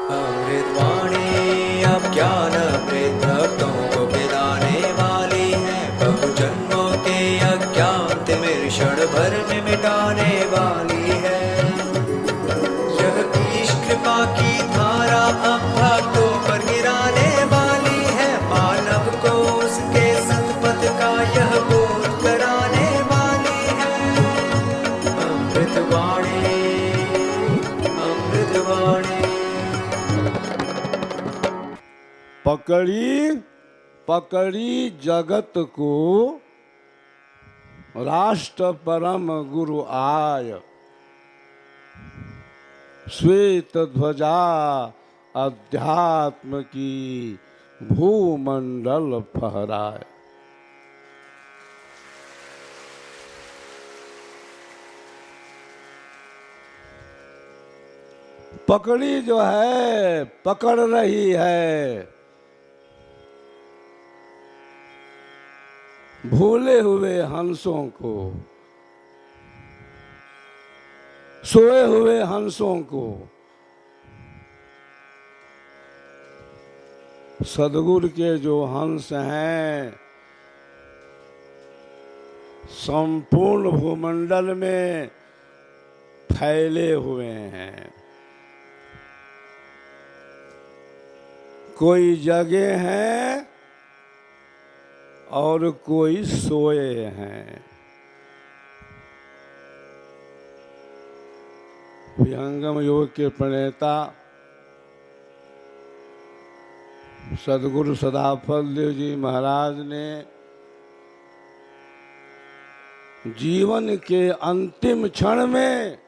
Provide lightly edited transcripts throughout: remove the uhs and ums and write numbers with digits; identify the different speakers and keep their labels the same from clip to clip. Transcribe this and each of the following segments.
Speaker 1: अमृतवाणी अब ज्ञान अमृत भक्तों को पिलाने वाली है। बहु जन्मों के अज्ञान तिमिर क्षण भर में मिटाने वाली है। यह ईश कृपा की धारा अब भक्तों पर गिराने वाली है। मानव को उसके सतपथ का यह बोध कराने वाली है। अमृतवाणी, अमृतवाणी।
Speaker 2: पकड़ी पकड़ी जगत को राष्ट्र परम गुरु आय। श्वेत ध्वजा अध्यात्म की भूमंडल फहराए। पकड़ी जो है पकड़ रही है भूले हुए हंसों को, सोए हुए हंसों को। सदगुरु के जो हंस हैं संपूर्ण भूमंडल में फैले हुए हैं। कोई जगे हैं और कोई सोए हैं। विहंगम योग के प्रणेता सदगुरु सदाफल देव जी महाराज ने जीवन के अंतिम क्षण में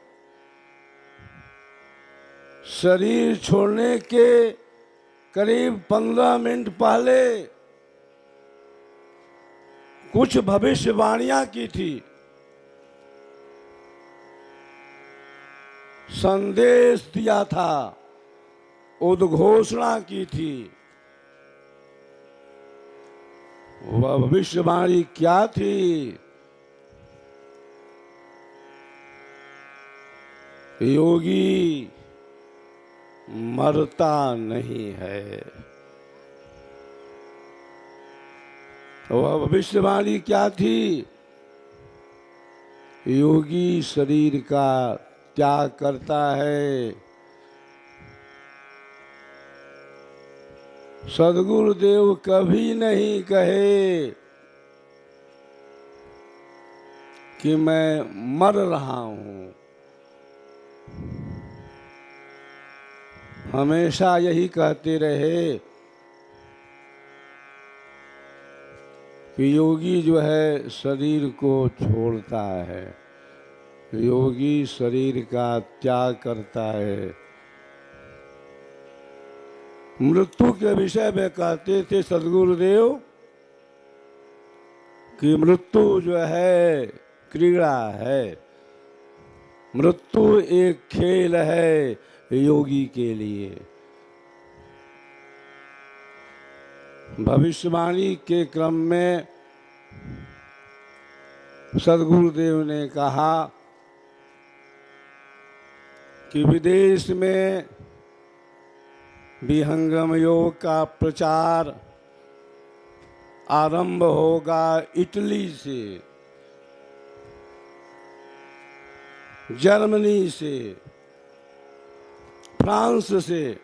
Speaker 2: शरीर छोड़ने के करीब 15 मिनट पहले कुछ भविष्यवाणियां की थी, संदेश दिया था, उद्घोषणा की थी। वह भविष्यवाणी क्या थी? योगी मरता नहीं है। वह भविष्यवाणी क्या थी? योगी शरीर का त्याग करता है। सदगुरुदेव कभी नहीं कहे कि मैं मर रहा हूं। हमेशा यही कहते रहे कि योगी जो है शरीर को छोड़ता है, योगी शरीर का त्याग करता है। मृत्यु के विषय में कहते थे सदगुरुदेव कि मृत्यु जो है क्रीड़ा है, मृत्यु एक खेल है योगी के लिए। भविष्यवाणी के क्रम में सदगुरुदेव ने कहा कि विदेश में विहंगम योग का प्रचार आरंभ होगा इटली से, जर्मनी से, फ्रांस से,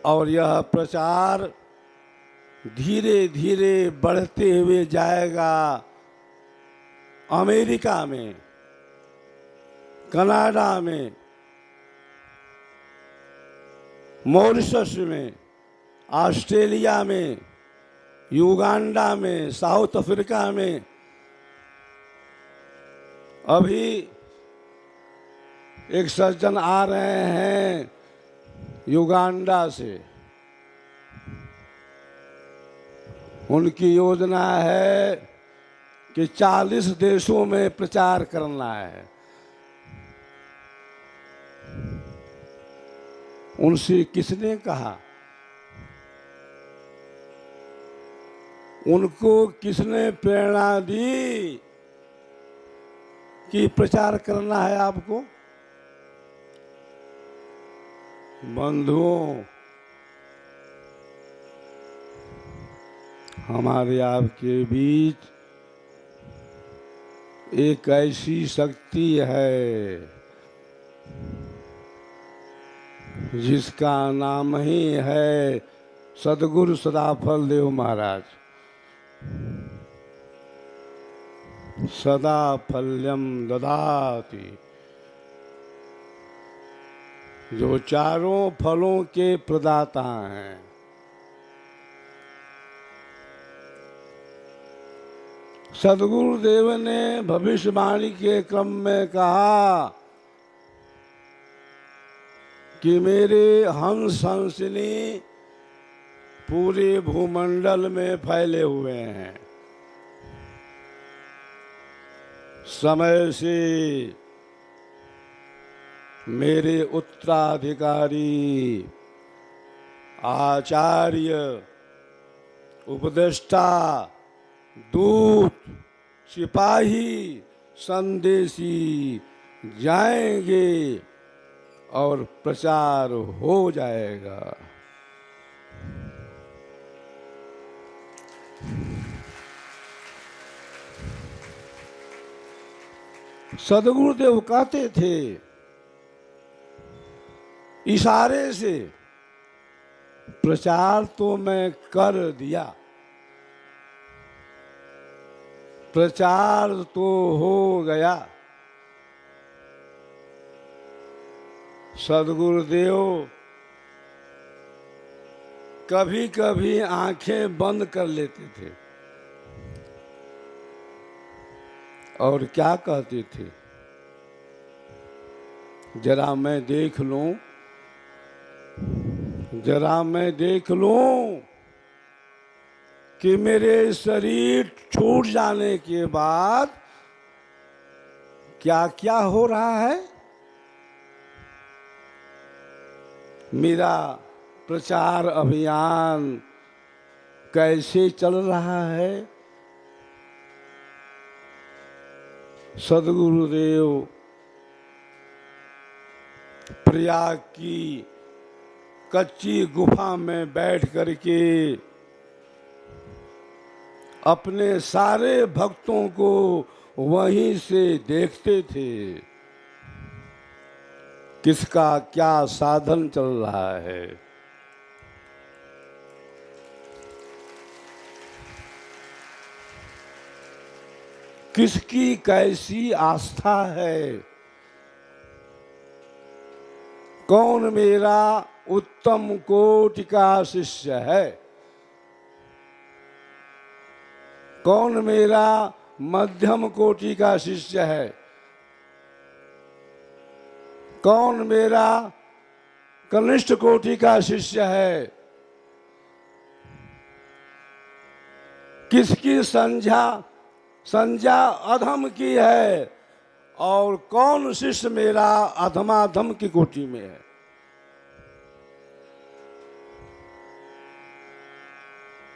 Speaker 2: और यह प्रचार धीरे धीरे बढ़ते हुए जाएगा अमेरिका में, कनाडा में, मॉरिशस में, ऑस्ट्रेलिया में, युगांडा में, साउथ अफ्रीका में। अभी एक सज्जन आ रहे हैं युगांडा से। उनकी योजना है कि 40 देशों में प्रचार करना है। उनसे किसने कहा? उनको किसने प्रेरणा दी कि प्रचार करना है आपको? बंधुओं, हमारे आपके बीच एक ऐसी शक्ति है जिसका नाम ही है सदगुरु सदाफल देव महाराज। सदा फल्यम ददाति, जो चारों फलों के प्रदाता हैं। सदगुरुदेव ने भविष्यवाणी के क्रम में कहा कि मेरे हंस हंसनी पूरे भूमंडल में फैले हुए हैं। समय से मेरे उत्तराधिकारी आचार्य, उपदेष्टा, दूत, सिपाही, संदेशी जाएंगे और प्रचार हो जाएगा। सदगुरुदेव कहते थे इशारे से, प्रचार तो मैं कर दिया, प्रचार तो हो गया। सदगुरुदेव कभी कभी आंखें बंद कर लेते थे और क्या कहते थे, जरा मैं देख लूं, जरा मैं देख लूं कि मेरे शरीर छूट जाने के बाद क्या क्या हो रहा है, मेरा प्रचार अभियान कैसे चल रहा है। सदगुरुदेव प्रयाग की कच्ची गुफा में बैठ करके अपने सारे भक्तों को वहीं से देखते थे, किसका क्या साधन चल रहा है। किसकी कैसी आस्था है, कौन मेरा उत्तम कोटि का शिष्य है, कौन मेरा मध्यम कोटि का शिष्य है, कौन मेरा कनिष्ठ कोटि का शिष्य है, किसकी संज्ञा अधम की है और कौन शिष्य मेरा अधमाधम की कोटि में है।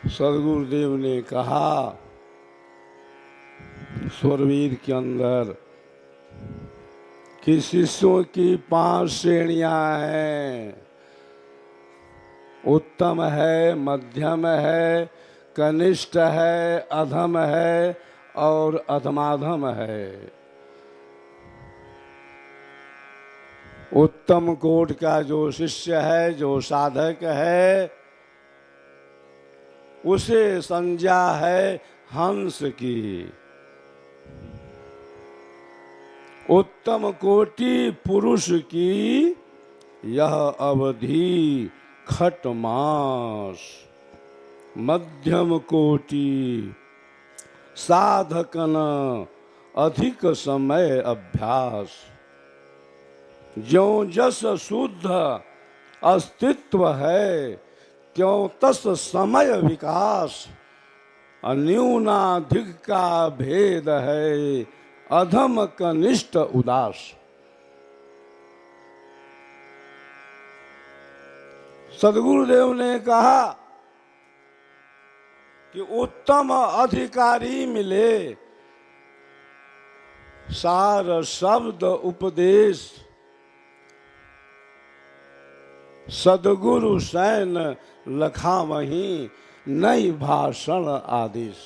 Speaker 2: सदगुरुदेव ने कहा स्वरवीर के अंदर कि शिष्यों की 5 श्रेणियां हैं, उत्तम है, मध्यम है, कनिष्ठ है, अधम है और अधमाधम है। उत्तम कोटि का जो शिष्य है, जो साधक है, उसे संज्ञा है हंस की। उत्तम कोटि पुरुष की यह अवधि खटमास, मध्यम कोटि साधकन अधिक समय अभ्यास, ज्यों जस शुद्ध अस्तित्व है क्यों तस समय विकास, अन्यूनाधिक का भेद है अधम कनिष्ठ उदास। सदगुरुदेव ने कहा कि उत्तम अधिकारी मिले, सार शब्द उपदेश सदगुरु सैन लखावही नई भाषण आदेश।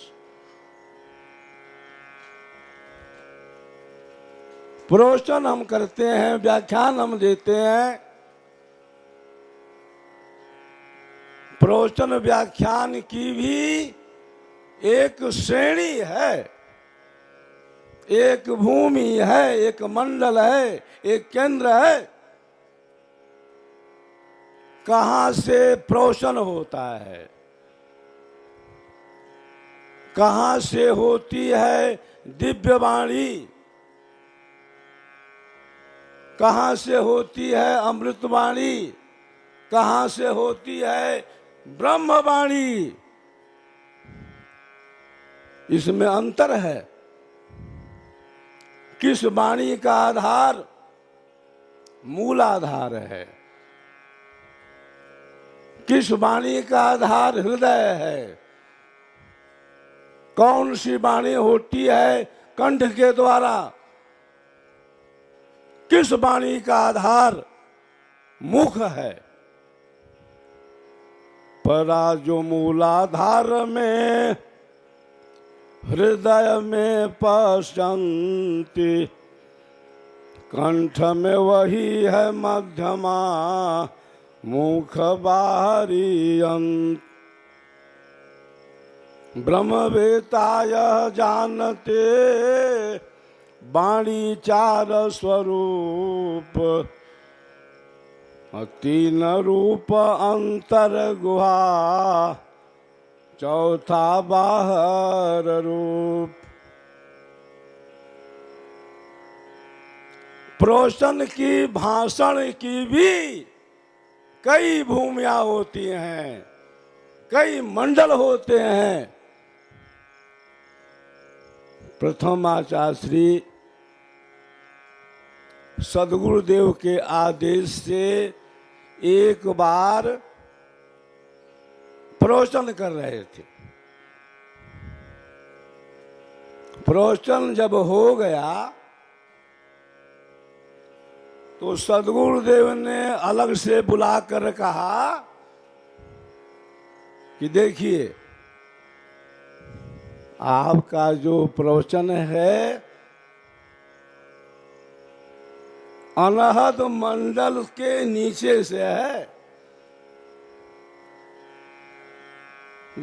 Speaker 2: प्रवचन हम करते हैं, व्याख्यान हम देते हैं। प्रवचन व्याख्यान की भी एक श्रेणी है, एक भूमि है, एक मंडल है, एक केंद्र है। कहां से प्रवचन होता है, कहां से होती है दिव्य वाणी, कहां से होती है अमृतवाणी, कहां से होती है ब्रह्मवाणी। इसमें अंतर है। किस वाणी का आधार मूल आधार है, किस वाणी का आधार हृदय है। कौन सी वाणी होती है कंठ के द्वारा, किस वाणी का आधार मुख है। परा जो मूलाधार में हृदय में पसंती, कंठ में वही है मध्यमा, मुख बाहरी अंत। ब्रह्मवेता यह जानते, वाणी चार स्वरूप, तीन रूप अंतर गुहा, चौथा बाहर रूप। प्रवचन की भाषण की भी कई भूमियां होती हैं, कई मंडल होते हैं। प्रथम आचार्य श्री सदगुरुदेव के आदेश से एक बार प्रवचन कर रहे थे। प्रवचन जब हो गया तो सदगुरुदेव ने अलग से बुलाकर कहा कि देखिए, आपका जो प्रवचन है अनहद मंडल के नीचे से है।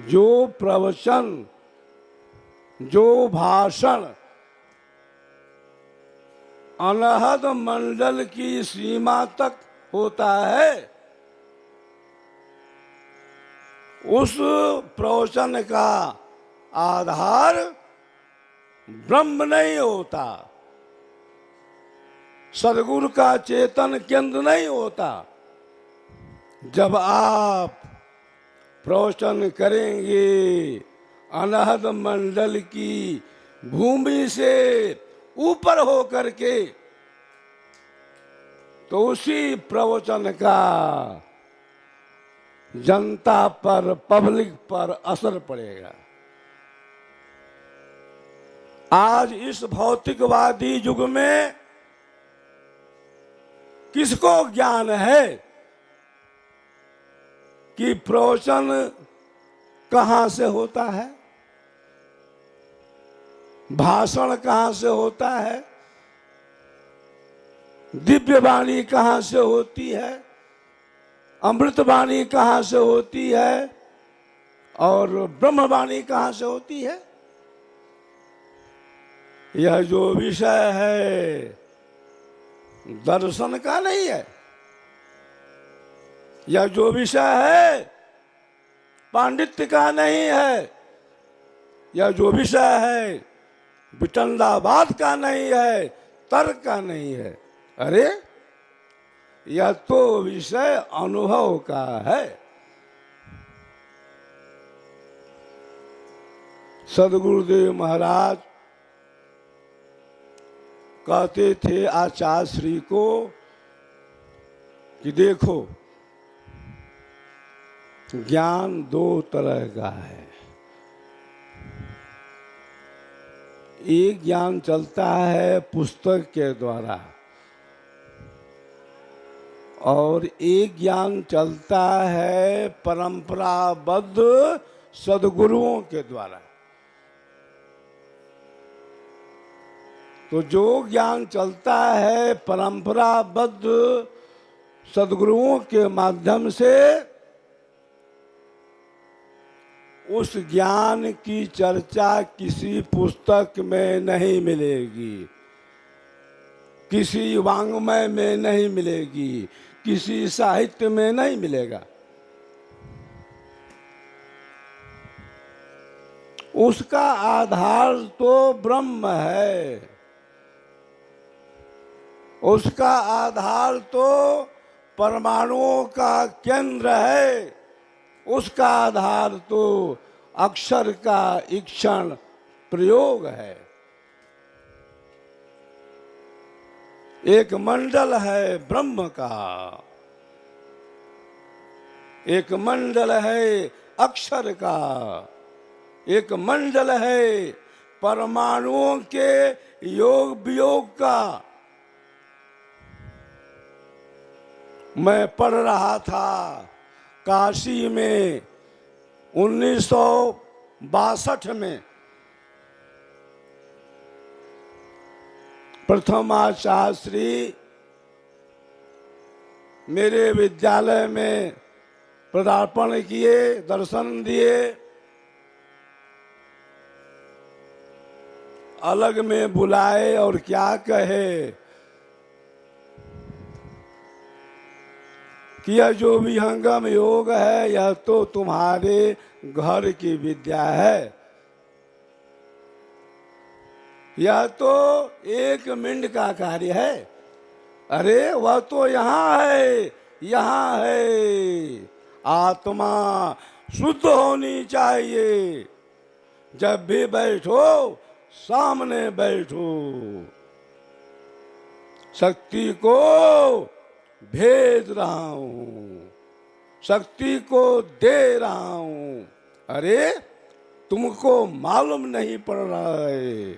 Speaker 2: जो प्रवचन, जो भाषण अनहद मंडल की सीमा तक होता है, उस प्रवचन का आधार ब्रह्म नहीं होता, सदगुरु का चेतन केंद्र नहीं होता। जब आप प्रवचन करेंगे अनहद मंडल की भूमि से ऊपर हो करके, तो उसी प्रवचन का जनता पर, पब्लिक पर असर पड़ेगा। आज इस भौतिकवादी युग में किसको ज्ञान है कि प्रवचन कहां से होता है, भाषण कहां से होता है, दिव्य वाणी कहां से होती है, अमृतवाणी कहां से होती है और ब्रह्मवाणी कहां से होती है। यह जो विषय है दर्शन का नहीं है, यह जो विषय है पांडित्य का नहीं है, यह जो विषय है वितंडावाद का नहीं है, तर्क का नहीं है। अरे, यह तो विषय अनुभव का है। सदगुरुदेव महाराज कहते थे आचार्य श्री को कि देखो, ज्ञान दो तरह का है। एक ज्ञान चलता है पुस्तक के द्वारा और एक ज्ञान चलता है परंपराबद्ध सदगुरुओं के द्वारा। तो जो ज्ञान चलता है परंपराबद्ध सदगुरुओं के माध्यम से, उस ज्ञान की चर्चा किसी पुस्तक में नहीं मिलेगी, किसी वाङ्मय में नहीं मिलेगी, किसी साहित्य में नहीं मिलेगा। उसका आधार तो ब्रह्म है, उसका आधार तो परमाणुओं का केंद्र है, उसका आधार तो अक्षर का ईक्षण प्रयोग है। एक मंडल है ब्रह्म का, एक मंडल है अक्षर का, एक मंडल है परमाणुओं के योग वियोग का। मैं पढ़ रहा था काशी में 1962 में प्रथमाचार्य श्री मेरे विद्यालय में पदार्पण किए, दर्शन दिए। अलग में बुलाए और क्या कहे कि यह जो विहंगम योग है यह तो तुम्हारे घर की विद्या है, यह तो 1 मिनट का कार्य है। अरे वह तो यहाँ है, यहाँ है। आत्मा शुद्ध होनी चाहिए। जब भी बैठो सामने बैठो, शक्ति को भेज रहा हूं, शक्ति को दे रहा हूं। अरे तुमको मालूम नहीं पड़ रहा है,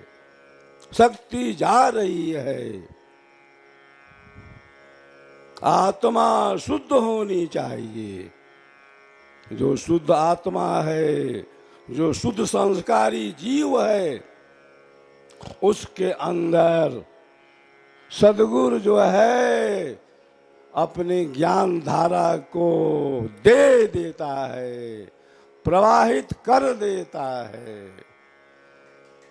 Speaker 2: शक्ति जा रही है। आत्मा शुद्ध होनी चाहिए। जो शुद्ध आत्मा है, जो शुद्ध संस्कारी जीव है, उसके अंदर सदगुरु जो है अपनी ज्ञान धारा को दे देता है, प्रवाहित कर देता है।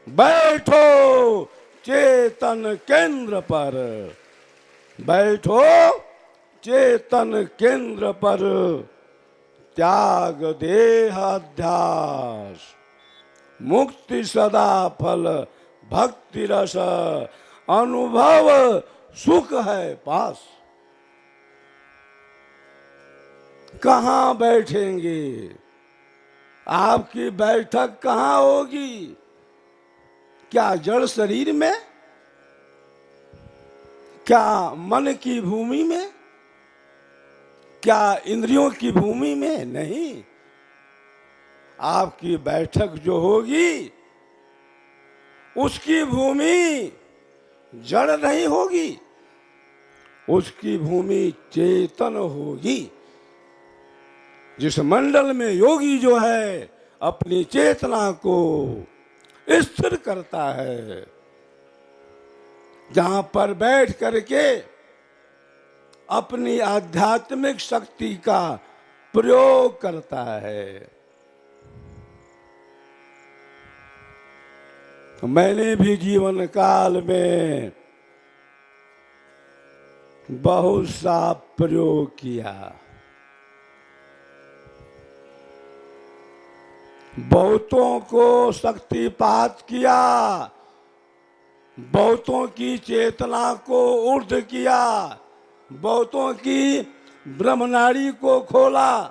Speaker 2: बैठो चेतन केंद्र पर, बैठो चेतन केंद्र पर, त्याग देह अध्यास, मुक्ति सदा फल, भक्ति रस, अनुभव सुख है पास। कहाँ बैठेंगे? आपकी बैठक कहाँ होगी? क्या जड़ शरीर में? क्या मन की भूमि में? क्या इंद्रियों की भूमि में? नहीं। आपकी बैठक जो होगी उसकी भूमि जड़ नहीं होगी, उसकी भूमि चेतन होगी। जिस मंडल में योगी जो है अपनी चेतना को स्थिर करता है, जहां पर बैठ करके अपनी आध्यात्मिक शक्ति का प्रयोग करता है। मैंने भी जीवन काल में बहुत सा प्रयोग किया, बहुतों को शक्तिपात किया, बहुतों की चेतना को ऊर्ध्व किया, बहुतों की ब्रह्मनाड़ी को खोला,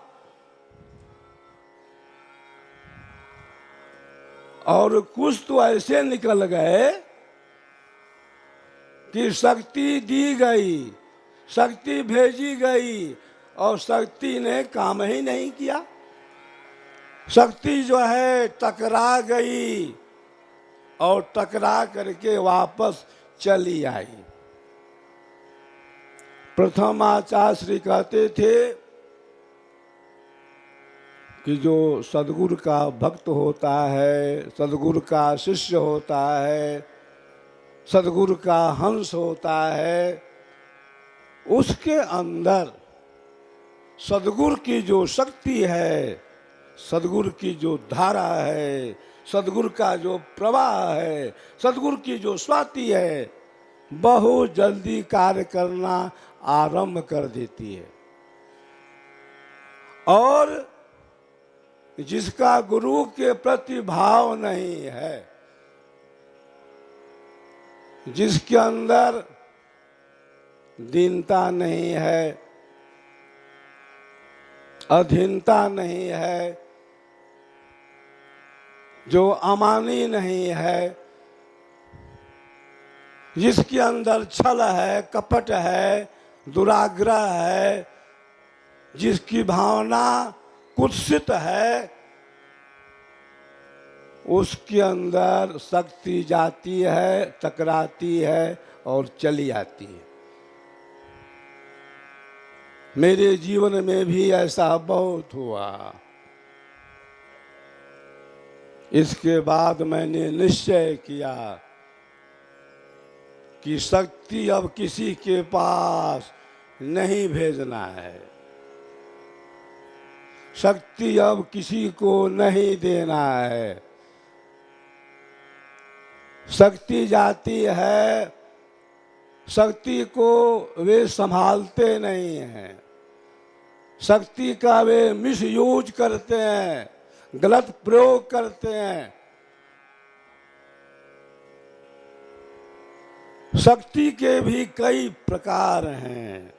Speaker 2: और कुछ तो ऐसे निकल गए कि शक्ति दी गई, शक्ति भेजी गई और शक्ति ने काम ही नहीं किया। शक्ति जो है टकरा गई और टकरा करके वापस चली आई। प्रथम आचार्य श्री कहते थे कि जो सदगुरु का भक्त होता है, सदगुरु का शिष्य होता है, सदगुरु का हंस होता है, उसके अंदर सदगुरु की जो शक्ति है, सदगुरु की जो धारा है, सदगुरु का जो प्रवाह है, सदगुरु की जो स्वाति है, बहुत जल्दी कार्य करना आरंभ कर देती है। और जिसका गुरु के प्रति भाव नहीं है, जिसके अंदर दीनता नहीं है, अधीनता नहीं है, जो अमानी नहीं है, जिसके अंदर छल है, कपट है, दुराग्रह है, जिसकी भावना कुत्सित है, उसके अंदर शक्ति जाती है, टकराती है और चली आती है। मेरे जीवन में भी ऐसा बहुत हुआ। इसके बाद मैंने निश्चय किया कि शक्ति अब किसी के पास नहीं भेजना है, शक्ति अब किसी को नहीं देना है। शक्ति जाती है, शक्ति को वे संभालते नहीं हैं, शक्ति का वे मिसयूज करते हैं, गलत प्रयोग करते हैं। शक्ति के भी कई प्रकार हैं।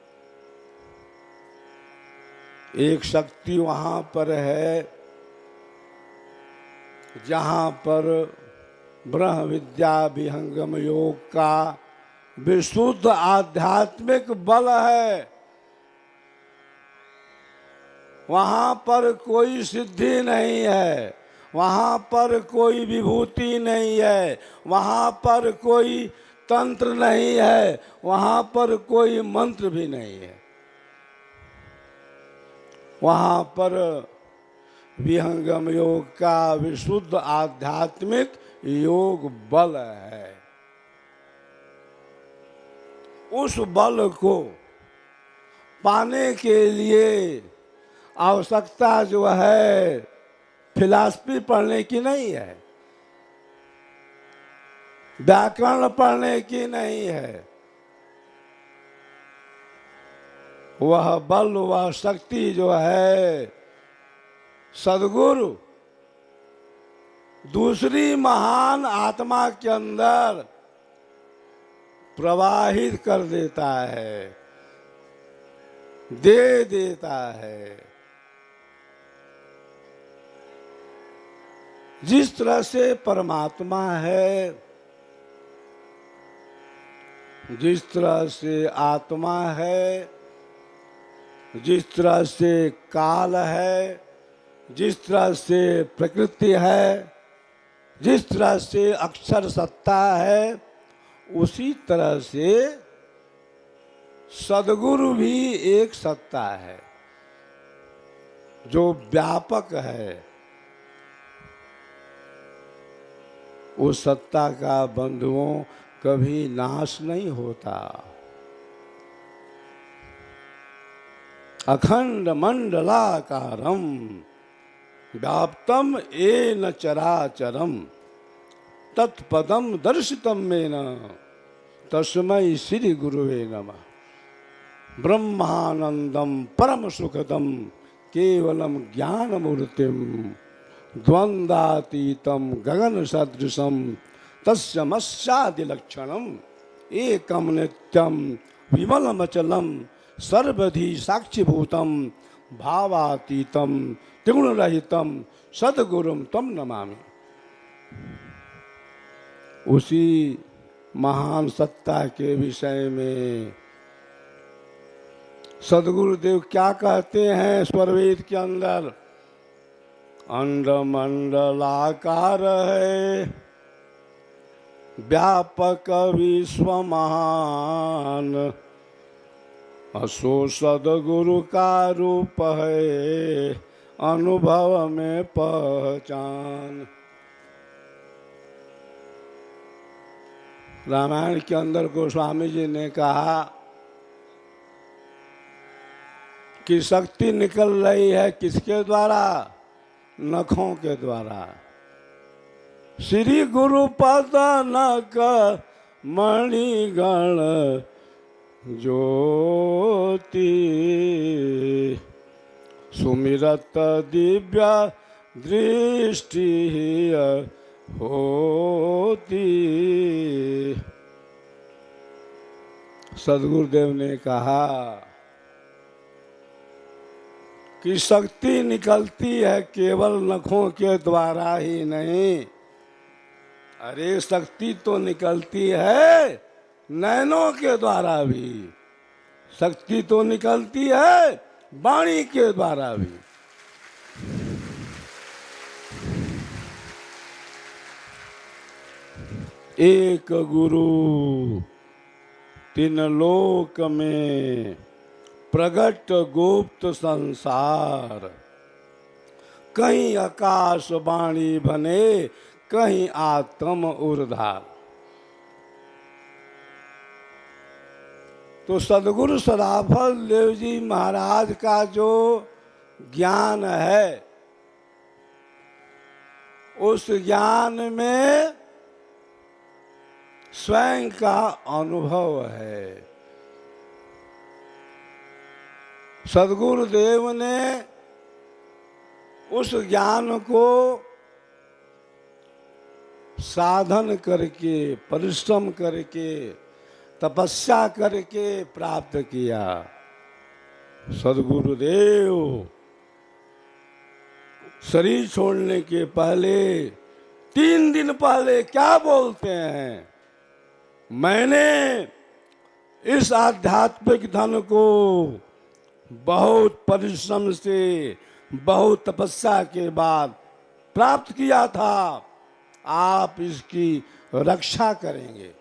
Speaker 2: एक शक्ति वहां पर है जहां पर ब्रह्म विद्या विहंगम योग का विशुद्ध आध्यात्मिक बल है। वहां पर कोई सिद्धि नहीं है, वहां पर कोई विभूति नहीं है, वहां पर कोई तंत्र नहीं है, वहां पर कोई मंत्र भी नहीं है। वहां पर विहंगम योग का विशुद्ध आध्यात्मिक योग बल है। उस बल को पाने के लिए आवश्यकता जो है फिलॉसफी पढ़ने की नहीं है, व्याकरण पढ़ने की नहीं है। वह बल, वह शक्ति जो है सदगुरु दूसरी महान आत्मा के अंदर प्रवाहित कर देता है, दे देता है। जिस तरह से परमात्मा है, जिस तरह से आत्मा है, जिस तरह से काल है, जिस तरह से प्रकृति है, जिस तरह से अक्षर सत्ता है, उसी तरह से सदगुरु भी एक सत्ता है जो व्यापक है। उस सत्ता का बंधुओं कभी नाश नहीं होता। अखंड मंडलाकारम व्याप्तम येन चराचरम तत्पदम दर्शितम मेन तस्मै श्री गुरुवे नमः। ब्रह्मानंदम परम सुखदम केवलम ज्ञानमूर्तिम द्वंद्वातीतम गगन सदृशम तस्मस्यादिलक्षणम एकम नित्यम विमलमचलम सर्वधि साक्षिभूतम भावातीतम त्रिगुणरहितम सद्गुरुम तम नमामि। उसी महान सत्ता के विषय में सदगुरुदेव क्या कहते हैं स्वरवेद के अंदर? अंड मंडलाकार है, व्यापक विश्व महान, असो सदगुरु का रूप है, अनुभव में पहचान। रामायण के अंदर गोस्वामी जी ने कहा कि शक्ति निकल रही है किसके द्वारा? नखों के द्वारा। श्री गुरु पद नख मणिगण ज्योति, सुमिरत दिव्य दृष्टि होती। सदगुरुदेव ने कहा कि शक्ति निकलती है केवल नखों के द्वारा ही नहीं, अरे शक्ति तो निकलती है नैनों के द्वारा भी, शक्ति तो निकलती है वाणी के द्वारा भी। एक गुरु तीन लोक में प्रगट गुप्त संसार, कहीं आकाश वाणी बने कहीं आत्म उर्धार। तो सदगुरु सदाफल देव जी महाराज का जो ज्ञान है, उस ज्ञान में स्वयं का अनुभव है। सदगुरुदेव ने उस ज्ञान को साधन करके, परिश्रम करके, तपस्या करके प्राप्त किया। सदगुरुदेव शरीर छोड़ने के पहले 3 दिन पहले क्या बोलते हैं? मैंने इस आध्यात्मिक धन को बहुत परिश्रम से, बहुत तपस्या के बाद प्राप्त किया था, आप इसकी रक्षा करेंगे।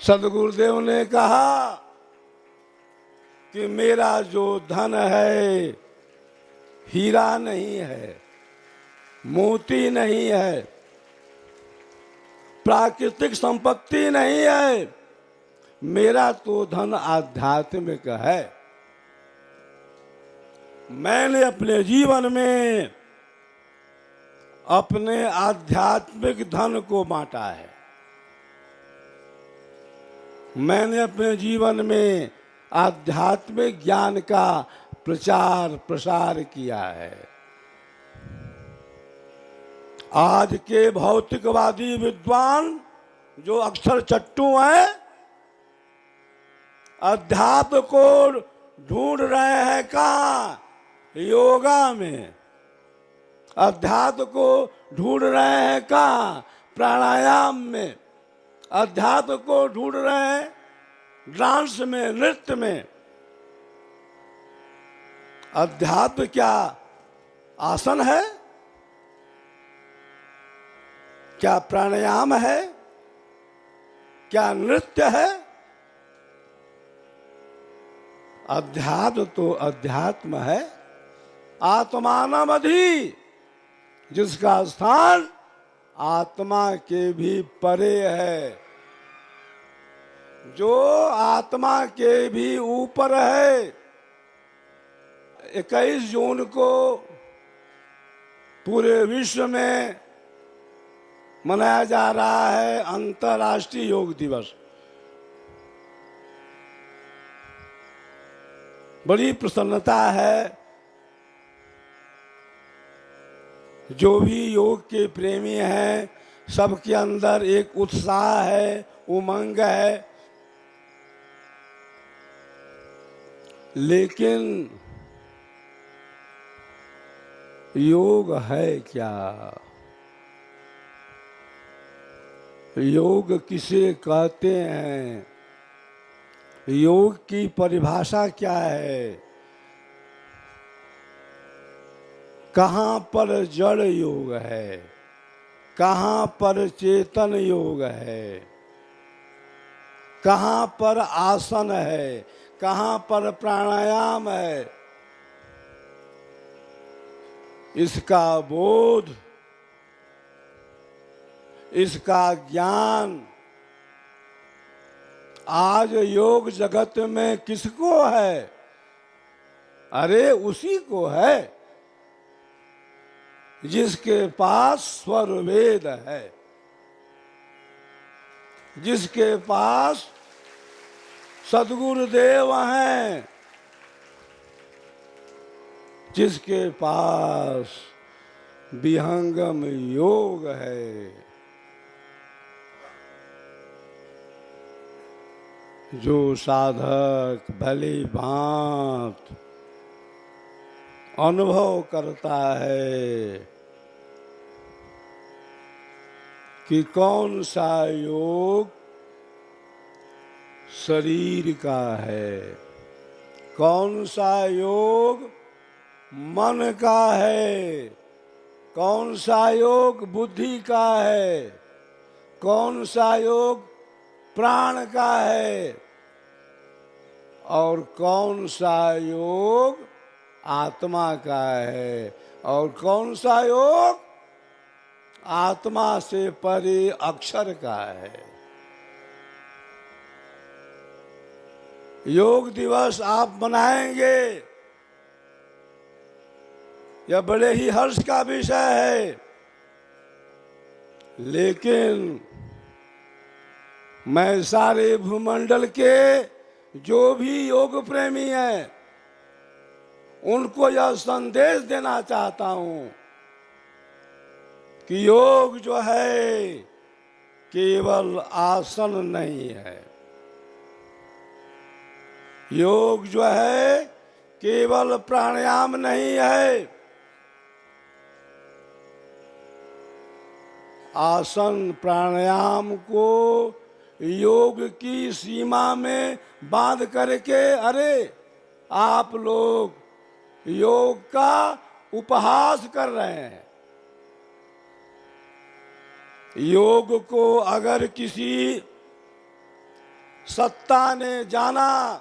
Speaker 2: सदगुरुदेव ने कहा कि मेरा जो धन है हीरा नहीं है, मोती नहीं है, प्राकृतिक संपत्ति नहीं है, मेरा तो धन आध्यात्मिक है। मैंने अपने जीवन में अपने आध्यात्मिक धन को बांटा है। मैंने अपने जीवन में आध्यात्मिक ज्ञान का प्रचार प्रसार किया है। आज के भौतिकवादी विद्वान जो अक्षर चट्टू हैं, अध्यात्म को ढूंढ रहे हैं कहाँ? योगा में। अध्यात्म को ढूंढ रहे हैं कहाँ? प्राणायाम में। अध्यात्म को ढूंढ रहे हैं डांस में, नृत्य में। अध्यात्म क्या आसन है? क्या प्राणायाम है? क्या नृत्य है? अध्यात्म तो अध्यात्म है, आत्मानमधि, जिसका स्थान आत्मा के भी परे है, जो आत्मा के भी ऊपर है। 21 जून को पूरे विश्व में मनाया जा रहा है अंतर्राष्ट्रीय योग दिवस। बड़ी प्रसन्नता है, जो भी योग के प्रेमी हैं सबके अंदर एक उत्साह है, उमंग है। लेकिन योग है क्या? योग किसे कहते हैं? योग की परिभाषा क्या है? कहाँ पर जड़ योग है, कहाँ पर चेतन योग है? कहाँ पर आसन है, कहाँ पर प्राणायाम है, इसका बोध, इसका ज्ञान आज योग जगत में किसको है? अरे उसी को है जिसके पास स्वर वेद है, जिसके पास सद्गुरुदेव हैं, जिसके पास विहंगम योग है, जो साधक भली भांत अनुभव करता है कि कौन सा योग शरीर का है, कौन सा योग मन का है, कौन सा योग बुद्धि का है, कौन सा योग प्राण का है, और कौन सा योग आत्मा का है, और कौन सा योग आत्मा से परे अक्षर का है। योग दिवस आप मनाएंगे, यह बड़े ही हर्ष का विषय है, लेकिन मैं सारे भूमंडल के जो भी योग प्रेमी हैं उनको यह संदेश देना चाहता हूं कि योग जो है केवल आसन नहीं है, योग जो है केवल प्राणायाम नहीं है। आसन प्राणायाम को योग की सीमा में बांध करके अरे आप लोग योग का उपहास कर रहे हैं। योग को अगर किसी सत्ता ने जाना,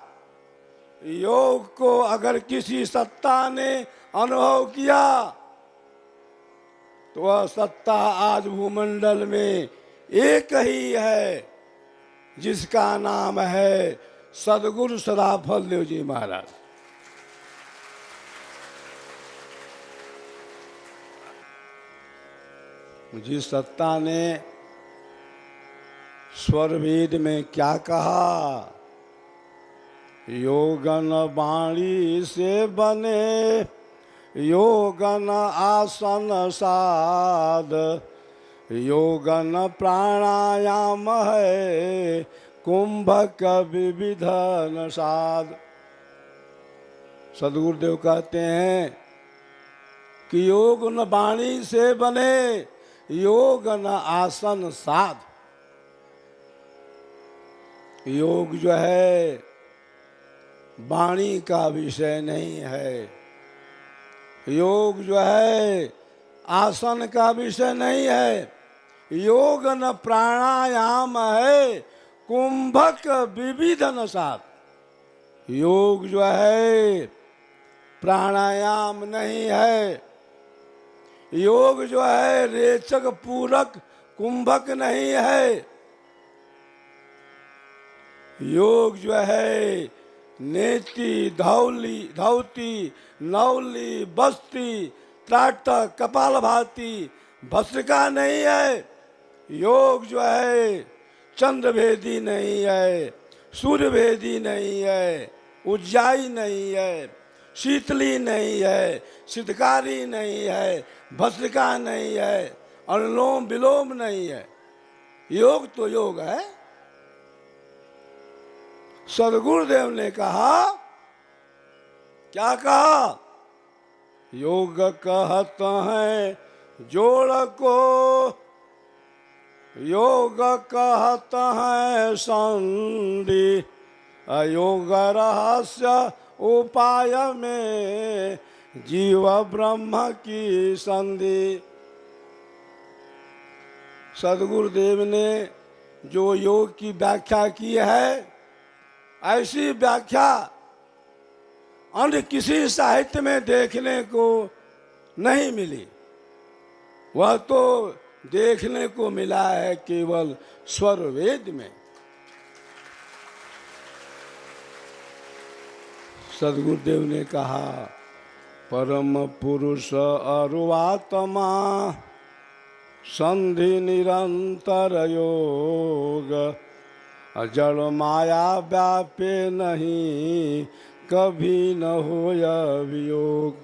Speaker 2: योग को अगर किसी सत्ता ने अनुभव किया, तो वह सत्ता आज भूमंडल में एक ही है, जिसका नाम है सद्गुरु सदाफल देव जी महाराज। जिस सत्ता ने स्वर वेद में क्या कहा, योगन वाणी से बने योगन आसन साध, योगन प्राणायाम है कुंभक विविधन साध। सदगुरुदेव कहते हैं कि योग न वाणी से बने, योग न आसन साध। योग जो है वाणी का विषय नहीं है, योग जो है आसन का विषय नहीं है, योग न प्राणायाम है कुंभक विविधन साध। योग जो है प्राणायाम नहीं है, योग जो है रेचक पूरक कुंभक नहीं है, योग जो है नेति धौली धौती नौली बस्ती त्राटक कपालभाति भस्त्रिका नहीं है। योग जो है चंद्रभेदी नहीं है, सूर्यभेदी नहीं है, उज्जाई नहीं है, शीतली नहीं है, सिद्धकारी नहीं है, भस्त्रिका नहीं है, अनुलोम विलोम नहीं है। योग तो योग है। सदगुरुदेव ने कहा, क्या कहा? योग कहत हैं जोड़ को, योग कहत हैं संधि, अयोग रहस्य उपाय में जीव ब्रह्म की संधि। सदगुरुदेव ने जो योग की व्याख्या की है, ऐसी व्याख्या अन्य किसी साहित्य में देखने को नहीं मिली। वह तो देखने को मिला है केवल स्वर वेद में। सदगुरुदेव ने कहा, परम पुरुष अरुआत्मा संधि निरंतर योग, जड़ माया व्यापे नहीं कभी न होय वियोग।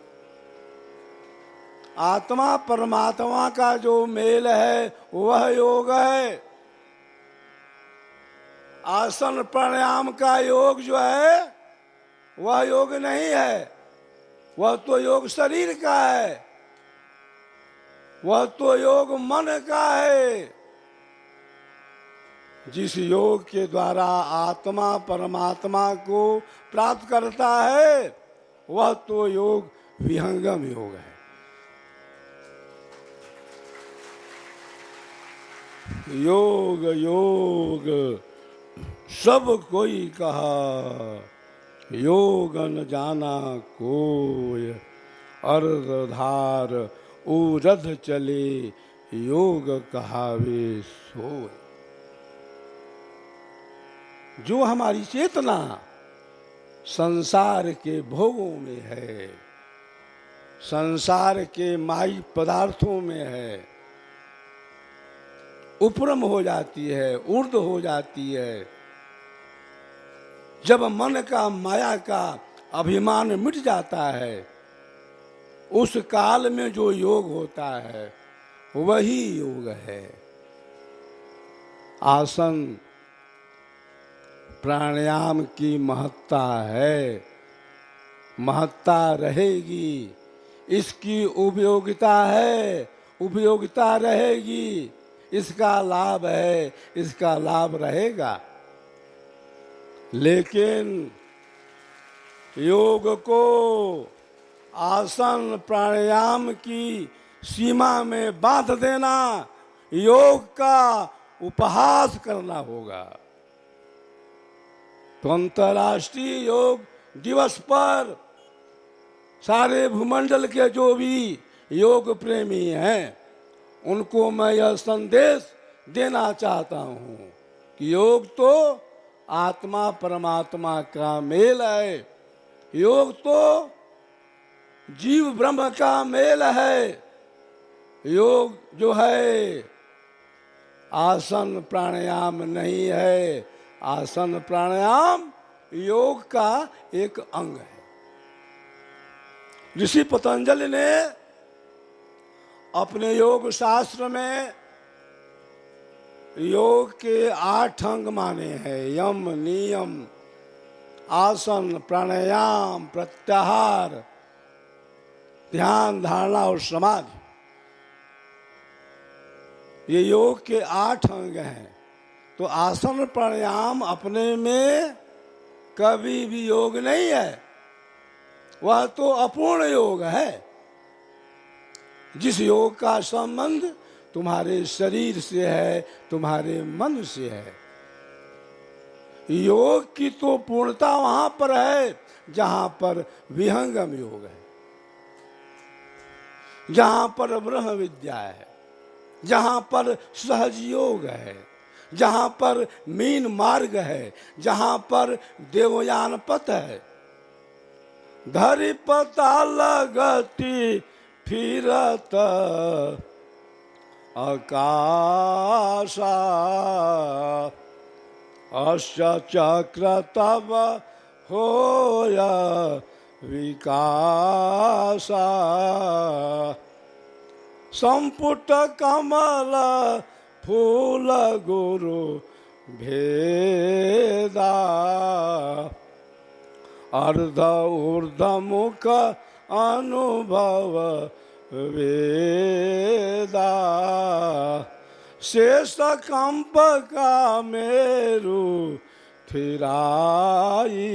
Speaker 2: आत्मा परमात्मा का जो मेल है वह योग है। आसन प्राणायाम का योग जो है वह योग नहीं है, वह तो योग शरीर का है, वह तो योग मन का है। जिस योग के द्वारा आत्मा परमात्मा को प्राप्त करता है वह तो योग विहंगम योग है। योग योग सब कोई कहा, योग न जाना कोय, अर्धधार ऊरध चले, योग कहावे सोय। जो हमारी चेतना संसार के भोगों में है, संसार के माई पदार्थों में है, उपरम हो जाती है, ऊर्ध्व हो जाती है, जब मन का माया का अभिमान मिट जाता है, उस काल में जो योग होता है वही योग है। आसन प्राणायाम की महत्ता है, महत्ता रहेगी, इसकी उपयोगिता है, उपयोगिता रहेगी, इसका लाभ है, इसका लाभ रहेगा। लेकिन योग को आसन प्राणायाम की सीमा में बांध देना, योग का उपहास करना होगा। तो अंतर्राष्ट्रीय योग दिवस पर सारे भूमंडल के जो भी योग प्रेमी हैं उनको मैं यह संदेश देना चाहता हूँ कि योग तो आत्मा परमात्मा का मेल है, योग तो जीव ब्रह्म का मेल है। योग जो है आसन प्राणायाम नहीं है, आसन प्राणायाम योग का एक अंग है। ऋषि पतंजलि ने अपने योग शास्त्र में योग के 8 अंग माने हैं, यम नियम आसन प्राणायाम प्रत्याहार ध्यान धारणा और समाधि। ये योग के 8 अंग हैं। तो आसन प्राणायाम अपने में कभी भी योग नहीं है, वह तो अपूर्ण योग है। जिस योग का संबंध तुम्हारे शरीर से है, तुम्हारे मन से है। योग की तो पूर्णता वहां पर है जहां पर विहंगम योग है, जहां पर ब्रह्म विद्या है, जहां पर सहज योग है, जहां पर मीन मार्ग है, जहां पर देवयान पथ है। धरि पताल गति फिरत आकाशा, अश्च चक्र तब होया विकासा। संपुट कमल फूल गुरु भेदा, अर्ध ऊर्ध मुख अनुभव वेदा। शेष कंप का मेरु थिराई,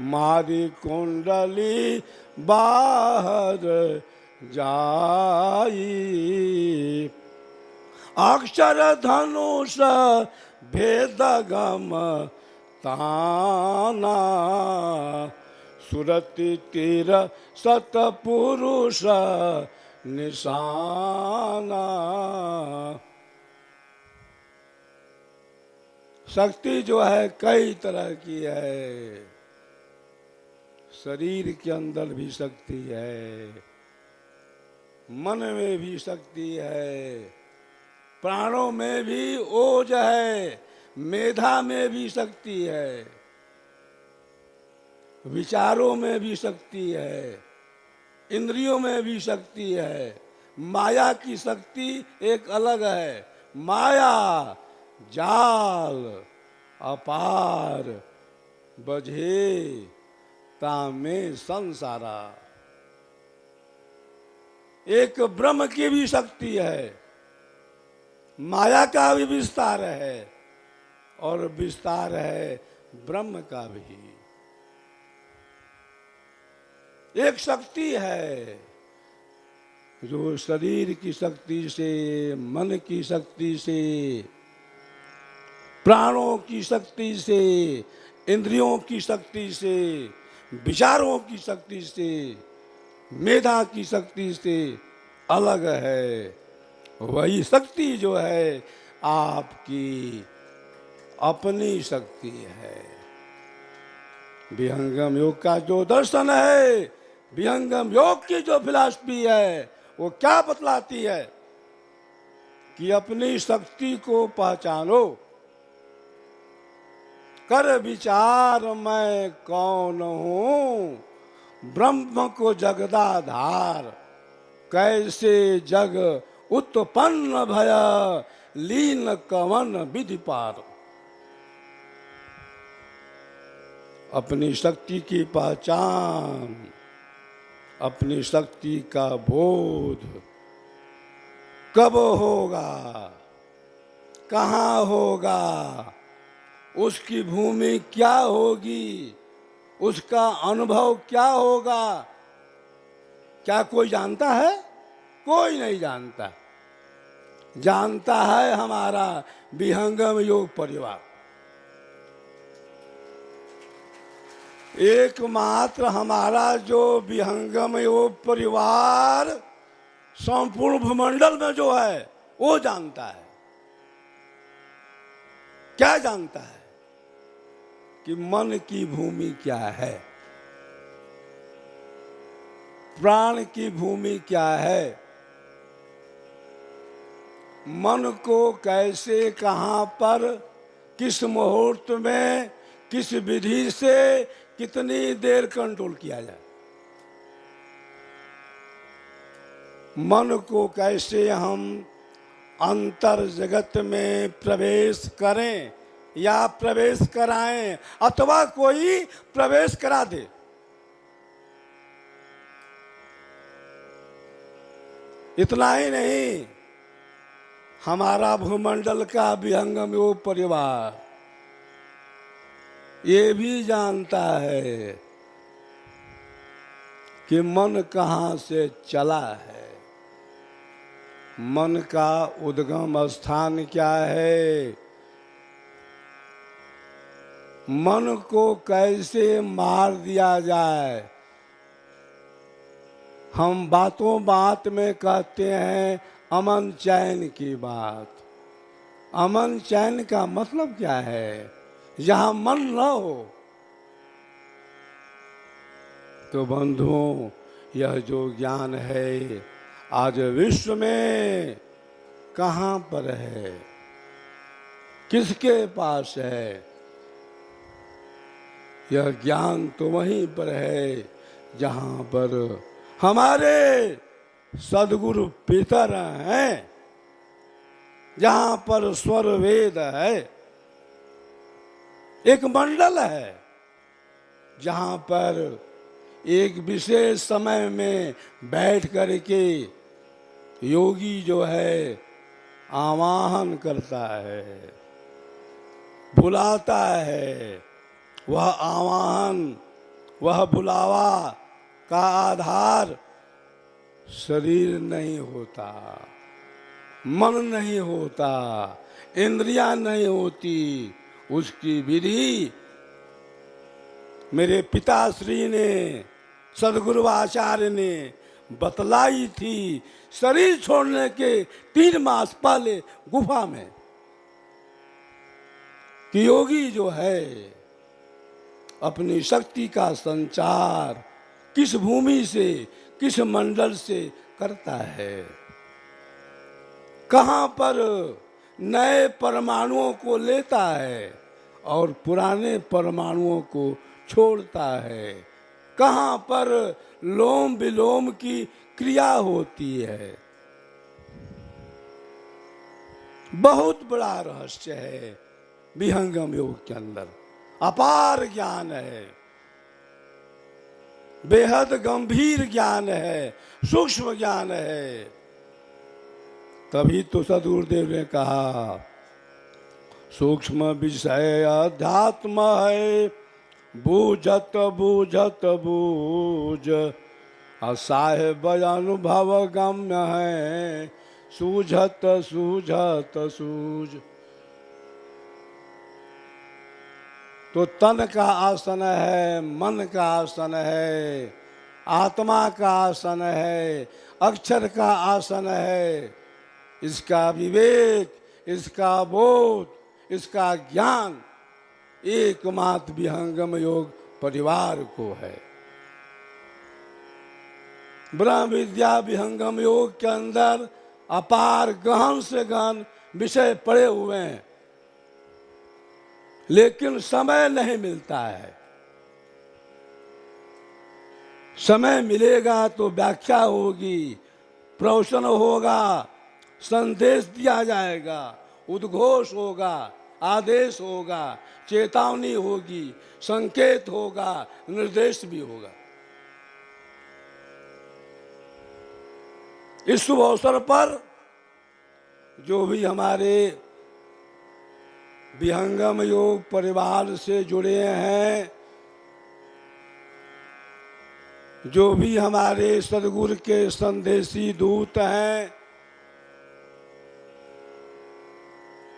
Speaker 2: मारी कुंडली बाहर जाई। अक्षर धनुष भेद गम ताना, सुरति तीर सतपुरुष निशाना। शक्ति जो है कई तरह की है, शरीर के अंदर भी शक्ति है, मन में भी शक्ति है, प्राणों में भी ओज है, मेधा में भी शक्ति है, विचारों में भी शक्ति है, इंद्रियों में भी शक्ति है। माया की शक्ति एक अलग है। माया जाल अपार बझे तामे संसारा। एक ब्रह्म की भी शक्ति है, माया का भी विस्तार है और विस्तार है ब्रह्म का भी। एक शक्ति है जो शरीर की शक्ति से, मन की शक्ति से, प्राणों की शक्ति से, इंद्रियों की शक्ति से, विचारों की शक्ति से, मेधा की शक्ति से अलग है। वही शक्ति जो है आपकी अपनी शक्ति है। विहंगम योग का जो दर्शन है, विहंगम योग की जो फिलॉसफी है, वो क्या बतलाती है कि अपनी शक्ति को पहचानो, कर विचार मैं कौन हूं, ब्रह्म को जगदाधार, कैसे जग उत्पन्न भया, लीन कवन विधि पार। अपनी शक्ति की पहचान, अपनी शक्ति का बोध कब होगा, कहाँ होगा, उसकी भूमि क्या होगी, उसका अनुभव क्या होगा, क्या कोई जानता है? कोई नहीं जानता। जानता है हमारा विहंगम योग परिवार। एकमात्र हमारा जो विहंगम योग परिवार संपूर्ण भूमंडल में जो है वो जानता है। क्या जानता है? कि मन की भूमि क्या है, प्राण की भूमि क्या है, मन को कैसे, कहां पर, किस मुहूर्त में, किस विधि से कितनी देर कंट्रोल किया जाए, मन को कैसे हम अंतर जगत में प्रवेश करें या प्रवेश कराएं अथवा कोई प्रवेश करा दे। इतना ही नहीं, हमारा भूमंडल का विहंगम योग परिवार ये भी जानता है कि मन कहाँ से चला है, मन का उद्गम स्थान क्या है, मन को कैसे मार दिया जाए। हम बातों बात में कहते हैं अमन चैन की बात। अमन चैन का मतलब क्या है? जहां मन न हो। तो बंधुओं, यह जो ज्ञान है आज विश्व में कहां पर है, किसके पास है? यह ज्ञान तो वहीं पर है जहां पर हमारे सदगुरु पितर हैं, जहां पर स्वर वेद है। एक मंडल है जहां पर एक विशेष समय में बैठ करके योगी जो है आवाहन करता है, बुलाता है। वह आवाहन, वह बुलावा का आधार शरीर नहीं होता, मन नहीं होता, इंद्रियां नहीं होती, उसकी विधि मेरे पिताश्री ने, सदगुरु आचार्य ने बतलाई थी। शरीर छोड़ने के 3 मास पहले गुफा में कि योगी जो है अपनी शक्ति का संचार किस भूमि से, किस मंडल से करता है, कहां पर नए परमाणुओं को लेता है और पुराने परमाणुओं को छोड़ता है, कहां पर लोम विलोम की क्रिया होती है। बहुत बड़ा रहस्य है विहंगम योग के अंदर, अपार ज्ञान है, बेहद गंभीर ज्ञान है, सूक्ष्म ज्ञान है। तभी तो सदगुरुदेव ने कहा सूक्ष्म विषय अध्यात्म है, बूझत बूझत बूझ, असाहेब अनुभव गम्य है, सूझत सूझत सूझ। तो तन का आसन है, मन का आसन है, आत्मा का आसन है, अक्षर का आसन है। इसका विवेक, इसका बोध, इसका ज्ञान एकमात्र विहंगम योग परिवार को है। ब्रह्म विद्या विहंगम योग के अंदर अपार गहन से गहन विषय पड़े हुए हैं, लेकिन समय नहीं मिलता है। समय मिलेगा तो व्याख्या होगी, प्रवचन होगा, संदेश दिया जाएगा, उद्घोष होगा, आदेश होगा, चेतावनी होगी, संकेत होगा, निर्देश भी होगा। इस शुभ अवसर पर जो भी हमारे विहंगम योग परिवार से जुड़े हैं, जो भी हमारे सदगुरु के संदेशी दूत हैं,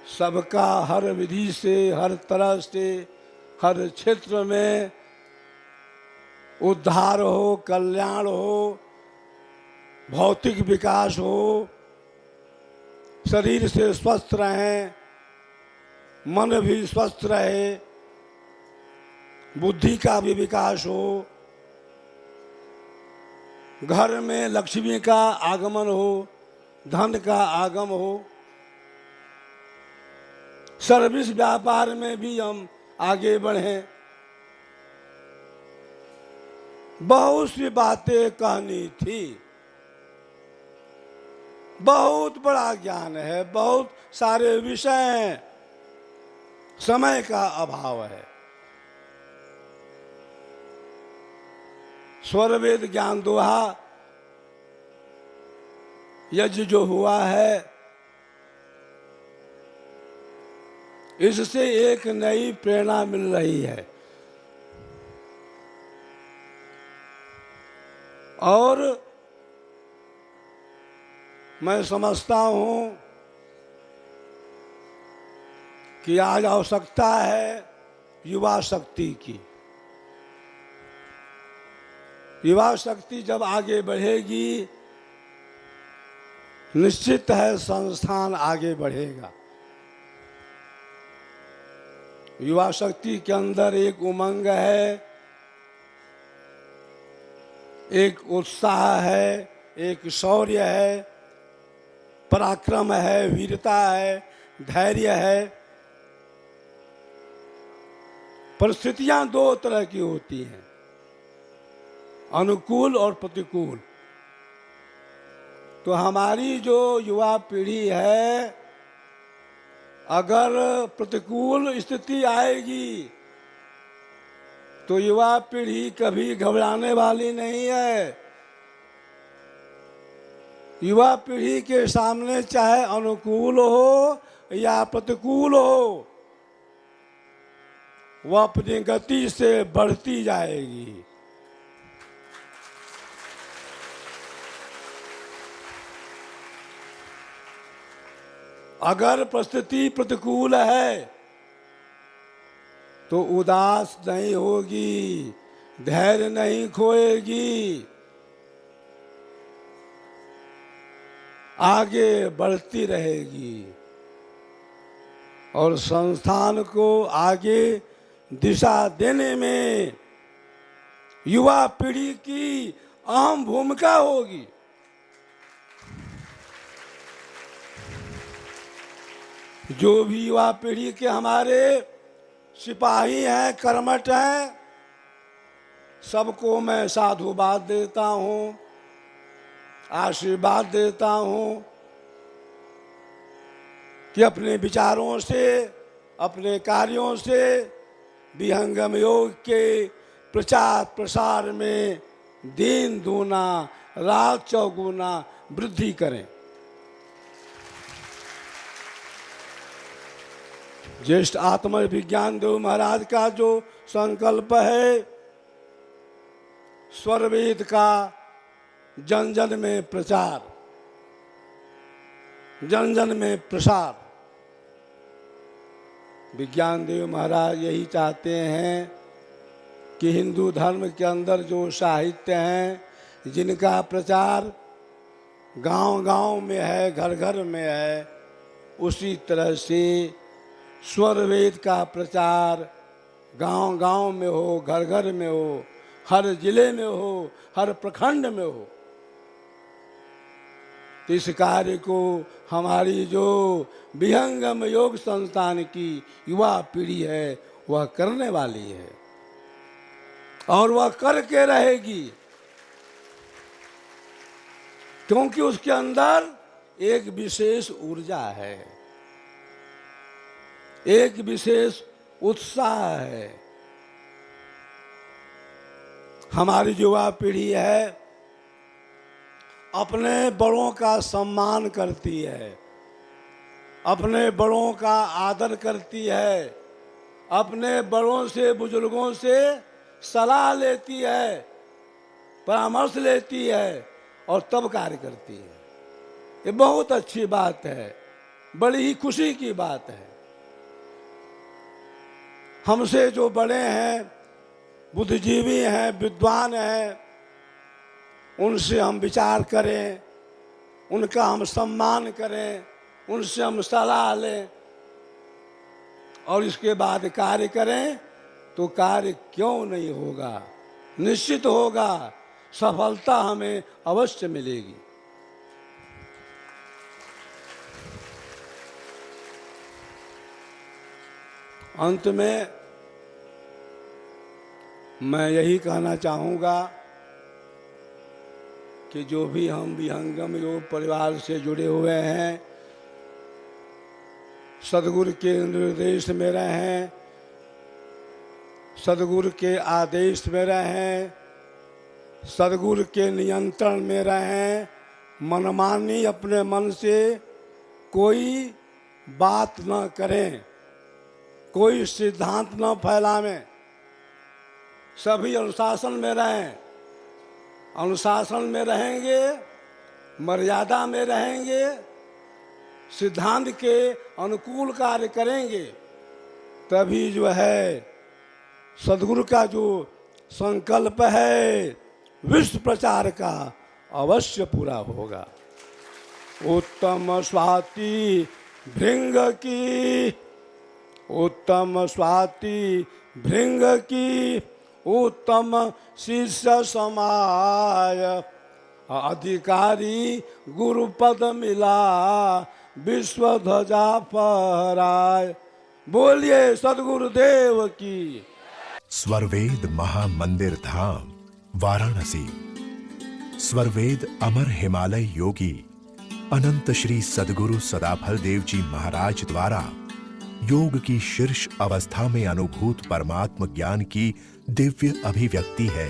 Speaker 2: सबका हर विधि से, हर तरह से, हर क्षेत्र में उद्धार हो, कल्याण हो, भौतिक विकास हो, शरीर से स्वस्थ रहें, मन भी स्वस्थ रहे, बुद्धि का भी विकास हो, घर में लक्ष्मी का आगमन हो, धन का आगम हो, सर्विस व्यापार में भी हम आगे बढ़ें। बहुत सी बातें कहनी थी, बहुत बड़ा ज्ञान है, बहुत सारे विषय हैं, समय का अभाव है। स्वर वेद ज्ञान दोहा यज्ञ जो हुआ है, इससे एक नई प्रेरणा मिल रही है और मैं समझता हूं कि आज आवश्यकता है युवा शक्ति की। युवा शक्ति जब आगे बढ़ेगी, निश्चित है संस्थान आगे बढ़ेगा। युवा शक्ति के अंदर एक उमंग है, एक उत्साह है, एक शौर्य है, पराक्रम है, वीरता है, धैर्य है। परिस्थितियां 2 तरह की होती हैं, अनुकूल और प्रतिकूल। तो हमारी जो युवा पीढ़ी है, अगर प्रतिकूल स्थिति आएगी तो युवा पीढ़ी कभी घबराने वाली नहीं है। युवा पीढ़ी के सामने चाहे अनुकूल हो या प्रतिकूल हो, वह अपनी गति से बढ़ती जाएगी। अगर परिस्थिति प्रतिकूल है तो उदास नहीं होगी, धैर्य नहीं खोएगी, आगे बढ़ती रहेगी और संस्थान को आगे दिशा देने में युवा पीढ़ी की अहम भूमिका होगी। जो भी युवा पीढ़ी के हमारे सिपाही हैं, कर्मठ हैं, सबको मैं साधुवाद देता हूं, आशीर्वाद देता हूं कि अपने विचारों से, अपने कार्यों से विहंगम योग के प्रचार प्रसार में दिन दूना रात चौगुना वृद्धि करें। ज्येष्ठ आत्म विज्ञान देव महाराज का जो संकल्प है, स्वरवेद का जन जन में प्रचार, जन जन में प्रसार, विज्ञान देव महाराज यही चाहते हैं कि हिंदू धर्म के अंदर जो साहित्य हैं, जिनका प्रचार गांव गांव में है, घर घर में है, उसी तरह से स्वरवेद का प्रचार गांव गांव में हो, घर घर में हो, हर जिले में हो, हर प्रखंड में हो। इस कार्य को हमारी जो विहंगम योग संस्थान की युवा पीढ़ी है वह करने वाली है और वह करके रहेगी, क्योंकि उसके अंदर एक विशेष ऊर्जा है, एक विशेष उत्साह है। हमारी युवा पीढ़ी है अपने बड़ों का सम्मान करती है, अपने बड़ों का आदर करती है, अपने बड़ों से, बुजुर्गों से सलाह लेती है, परामर्श लेती है और तब कार्य करती है। ये बहुत अच्छी बात है, बड़ी ही खुशी की बात है। हमसे जो बड़े हैं, बुद्धिजीवी हैं, विद्वान हैं, उनसे हम विचार करें, उनका हम सम्मान करें, उनसे हम सलाह लें और इसके बाद कार्य करें तो कार्य क्यों नहीं होगा, निश्चित होगा, सफलता हमें अवश्य मिलेगी। अंत में मैं यही कहना चाहूँगा कि जो भी हम विहंगम योग परिवार से जुड़े हुए हैं, सद्गुरु के निर्देश में रहें, सद्गुरु के आदेश में रहें, सद्गुरु के नियंत्रण में रहें, मनमानी अपने मन से कोई बात न करें, कोई सिद्धांत न फैलावें, सभी अनुशासन में रहें। अनुशासन में रहेंगे, मर्यादा में रहेंगे, सिद्धांत के अनुकूल कार्य करेंगे, तभी जो है सद्गुरु का जो संकल्प है विश्व प्रचार का अवश्य पूरा होगा। उत्तम स्वाति भृंग की, उत्तम स्वाति भृंग की, उत्तम शिष्य समाय, अधिकारी गुरुपद मिला, विश्व ध्वजा फहराय। बोलिए सद्गुरुदेव की।
Speaker 3: स्वरवेद महामंदिर धाम वाराणसी। स्वरवेद अमर हिमालय योगी अनंत श्री सद्गुरु सदाफल देव जी महाराज द्वारा योग की शीर्ष अवस्था में अनुभूत परमात्म ज्ञान की दिव्य अभिव्यक्ति है।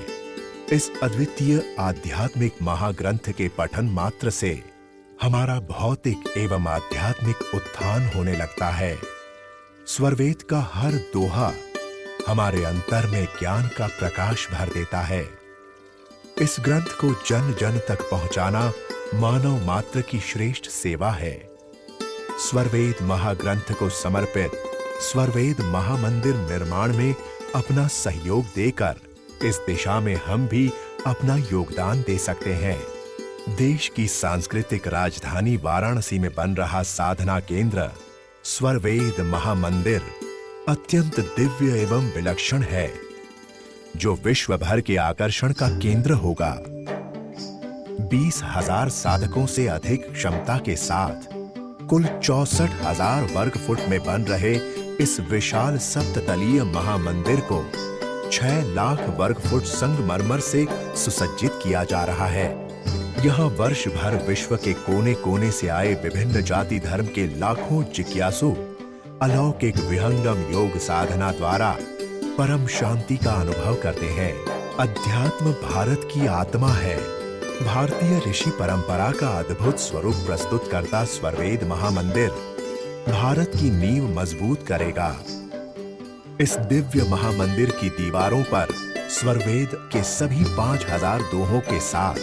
Speaker 3: इस अद्वितीय आध्यात्मिक महाग्रंथ के पठन मात्र से हमारा भौतिक एवं आध्यात्मिक उत्थान होने लगता है। स्वरवेद का हर दोहा हमारे अंतर में ज्ञान का प्रकाश भर देता है। इस ग्रंथ को जन जन तक पहुंचाना मानव मात्र की श्रेष्ठ सेवा है। स्वरवेद महाग्रंथ को समर्पित स्वरवेद महामंदिर निर्माण में अपना सहयोग देकर इस दिशा में हम भी अपना योगदान दे सकते हैं। देश की सांस्कृतिक राजधानी वाराणसी में बन रहा साधना केंद्र स्वरवेद महामंदिर अत्यंत दिव्य एवं विलक्षण है, जो विश्व भर के आकर्षण का केंद्र होगा। 20,000 साधकों से अधिक क्षमता के साथ कुल 64,000 वर्ग फुट में बन रहे इस विशाल सप्ततलीय महामंदिर को 6 लाख वर्ग फुट संगमरमर से सुसज्जित किया जा रहा है। यहाँ वर्ष भर विश्व के कोने कोने से आए विभिन्न जाति धर्म के लाखों जिज्ञासु अलौकिक विहंगम योग साधना द्वारा परम शांति का अनुभव करते हैं। अध्यात्म भारत की आत्मा है। भारतीय ऋषि परंपरा का अद्भुत स्वरूप प्रस्तुत करता स्वरवेद महामंदिर भारत की नींव मजबूत करेगा। इस दिव्य महामंदिर की दीवारों पर स्वरवेद के सभी 5,000 दोहों के साथ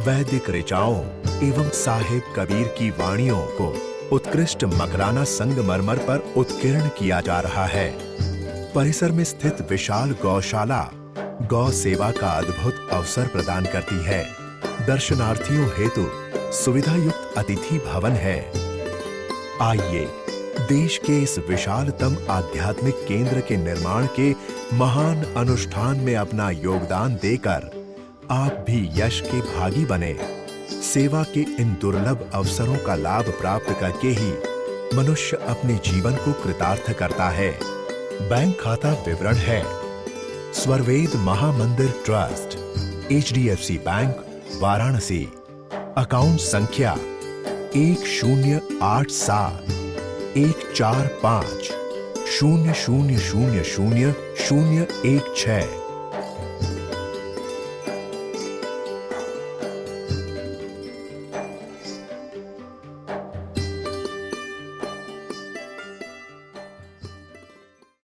Speaker 3: वैदिक ऋचाओं एवं साहिब कबीर की वाणियों को उत्कृष्ट मकराना संगमरमर पर उत्कीर्ण किया जा रहा है। परिसर में स्थित विशाल गौशाला गौ सेवा का अद्भुत अवसर प्रदान करती है। दर्शनार्थियों हेतु सुविधा युक्त अतिथि भवन है। आइए देश के इस विशालतम आध्यात्मिक केंद्र के निर्माण के महान अनुष्ठान में अपना योगदान देकर आप भी यश के भागी बने। सेवा के इन दुर्लभ अवसरों का लाभ प्राप्त करके ही मनुष्य अपने जीवन को कृतार्थ करता है। बैंक खाता विवरण है Swarved Mahamandir trust, HDFC bank, Varanasi. Account संख्या 1087 145 0000 016।